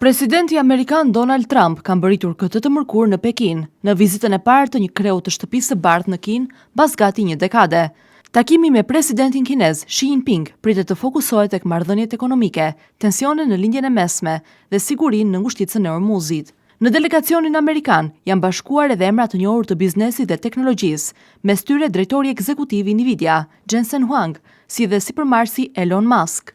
Presidenti Amerikan Donald Trump ka mbërritur këtë të mërkurë në Pekin, në vizitën e parë të një kreu të shtëpisë së bardhë në Kinë pas gati një dekade. Takimi me presidentin kinez Xi Jinping pritet të fokusohet tek marrëdhëniet ekonomike, tensione në lindjen e mesme dhe sigurinë në ngushticën e Ormuzit. Në delegacionin amerikan janë bashkuar edhe emra të njohur të biznesit dhe teknologjisë, mes tyre drejtori ekzekutiv i Nvidia, Jensen Huang, si dhe sipërmarrësi Elon Musk.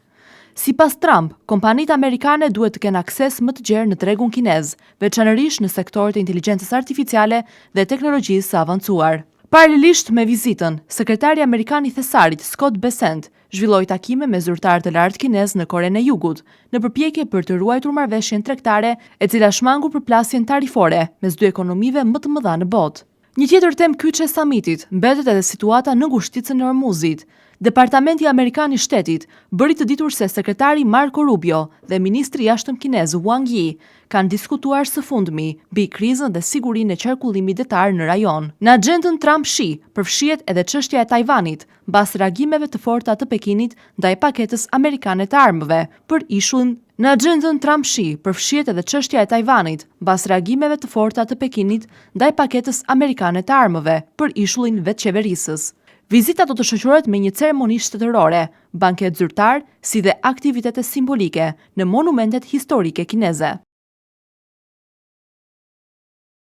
Sipas Trump, kompanitë amerikane duhet të kenë akses më të gjerë në tregun kinez, veçanërisht në sektorët e inteligjencës artificiale dhe teknologjisë së avancuar. Paralelisht me vizitën, sekretari amerikan i thesarit Scott Bessent zhvilloi takime me zyrtarë të lartë kinez në Korenë e Jugut, në përpjekje për të ruajtur marrëveshjen tregtare e cila shmangur përplasjen tarifore mes dy ekonomive më të mëdha në botë. Një tjetër temë kyçe e samitit mbetet edhe situata në ngushticën e Ormuzit. Departamenti Amerikan i Shtetit bëri të ditur se sekretari Marco Rubio dhe ministri i jashtëm kinez Wang Yi kanë diskutuar së fundmi mbi krizën dhe sigurinë e qarkullimit detar në rajon. Në agjendën Trump-Xi përfshihet edhe çështja e Tajvanit, mbas reagimeve të forta të Pekinit ndaj paketës amerikane të armëve për ishullin. Në agjendën Trump-Xi përfshihet edhe çështja e Tajvanit, mbas reagimeve të forta të Pekinit ndaj paketës amerikane të armëve për ishullin vetëqeverisës. Vizita do të shoqërohet me një ceremoni shtetërore, banket zyrtar, si dhe aktivitete simbolike në monumentet historike kineze.